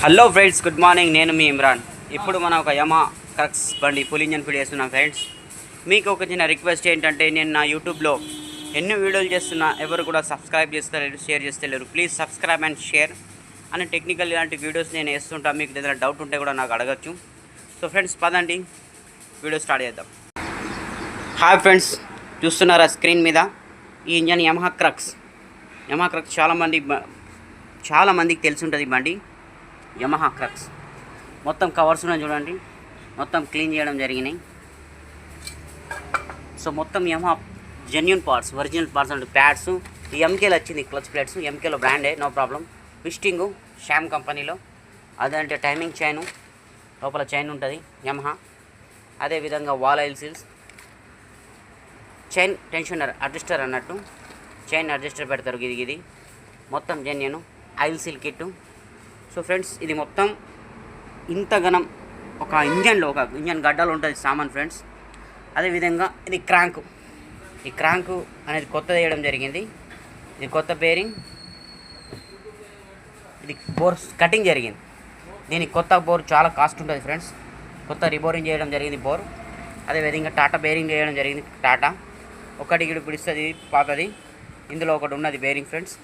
Hello friends, good morning. నేను మీ ఇమ్రాన్. ఇప్పుడు మనం ఒక యమా క్రక్స్ బండి ఫుల్ ఇంజన్ ఫిట్ చేస్తున్నాం ఫ్రెండ్స్. మీకు ఒక చిన్న రిక్వెస్ట్ ఏంటంటే, నేను నా యూట్యూబ్లో ఎన్నో వీడియోలు చేస్తున్నా, ఎవరు కూడా సబ్స్క్రైబ్ చేస్తలేరు, షేర్ చేస్తలేరు. ప్లీజ్ సబ్స్క్రైబ్ అండ్ షేర్ అని టెక్నికల్ ఇలాంటి వీడియోస్ నేను వేస్తుంటాను. మీకు ఏదైనా డౌట్ ఉంటే కూడా నాకు అడగచ్చు. సో ఫ్రెండ్స్, పదండి వీడియో స్టార్ట్ చేద్దాం. హాయ్ ఫ్రెండ్స్, చూస్తున్నారా స్క్రీన్ మీద ఈ ఇంజన్ యమహా క్రక్స్. చాలా మందికి తెలిసి ఉంటుంది బండి. యమహా క్రక్స్ మొత్తం కవర్స్ ఉన్నాయి చూడండి, మొత్తం క్లీన్ చేయడం జరిగినాయి. సో మొత్తం Yamaha genuine parts, original parts అంటే ప్యాడ్స్. ఈ ఎంకేలో వచ్చింది క్లచ్ ప్లేట్స్, ఎంకేలో బ్రాండే, నో ప్రాబ్లం. ట్విస్టింగు షామ్ కంపెనీలో, అదంటే టైమింగ్ చైను, లోపల చైన్ ఉంటుంది యమహా. అదేవిధంగా valve oil seals, chain tensioner adjuster అన్నట్టు, చైన్ అడ్జస్టర్ పెడతారు. ఇది మొత్తం genuine oil seal kit. So friends, ఇది మొత్తం ఇంత ఘనం ఒక ఇంజన్ గడ్డలు ఉంటుంది సామాన్ ఫ్రెండ్స్. అదేవిధంగా ఇది క్రాంకు. ఈ క్రాంకు అనేది కొత్తది వేయడం జరిగింది. ఇది కొత్త బేరింగ్, ఇది బోర్ కటింగ్ జరిగింది. దీనికి కొత్త బోర్ చాలా కాస్ట్ ఉంటుంది ఫ్రెండ్స్. కొత్త రిబోరింగ్ చేయడం జరిగింది బోర్. అదేవిధంగా టాటా బేరింగ్ చేయడం జరిగింది. టాటా ఒకటి ఇప్పుడు ఇస్తుంది, పాతది. ఇందులో ఒకటి ఉన్నది బేరింగ్ ఫ్రెండ్స్,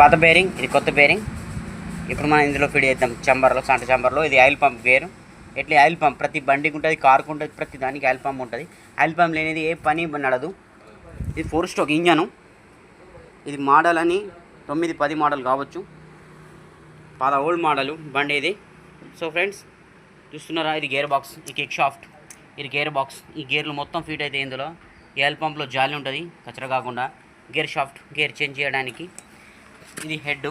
పాత బేరింగ్, ఇది కొత్త బేరింగ్. ఇప్పుడు మనం ఇందులో ఫిట్ చేద్దాం చంబర్లో, సంట చంబర్లో. ఇది ఆయిల్ పంప్ గేరు. ఎట్లా ఆయిల్ పంప్ ప్రతి బండికి ఉంటుంది, కారుకు ఉంటుంది, ప్రతి దానికి ఆయిల్ పంప్ ఉంటుంది. ఆయిల్ పంప్ లేనిది ఏ పని నడదు. ఇది 4 స్ట్రోక్ ఇంజను. ఇది మోడల్ అని 9-10 మోడల్ కావచ్చు, చాలా ఓల్డ్ మోడలు బండి ఇది. సో ఫ్రెండ్స్, చూస్తున్నారా, ఇది గేర్ బాక్స్, ఈ కిక్ షాఫ్ట్, ఇది గేర్ బాక్స్. ఈ గేర్లు మొత్తం ఫిట్ అయితే ఇందులో. ఈ ఆయిల్ పంప్లో జాలి ఉంటుంది కచరా కాకుండా. గేర్ షాఫ్ట్, గేర్ చేంజ్ చేయడానికి. ఇది హెడ్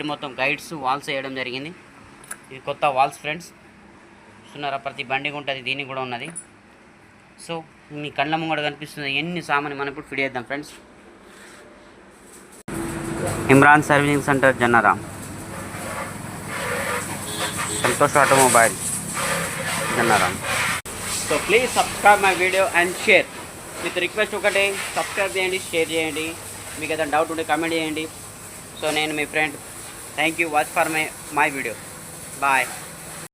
మొత్తం గైడ్స్, వాల్స్ వేయడం జరిగింది. ఇది కొత్త వాల్స్ ఫ్రెండ్స్. చూస్తున్నారా, ప్రతి బండికి ఉంటుంది, దీనికి కూడా ఉన్నది. సో మీ కళ్ళ ముంగడ కనిపిస్తుంది ఎన్ని సామాన్. మనం ఇప్పుడు ఫిట్ చేద్దాం friends. Imran servicing centre, Jannaram, Santosh automobile, Jannaram. So please subscribe my video and share. With request ఒకటే, సబ్స్క్రైబ్ చేయండి, షేర్ చేయండి. మీకు ఏదైనా డౌట్ ఉంటే కామెంట్ చేయండి. సో నేను మీ friend. Thank you. Watch for my video. Bye.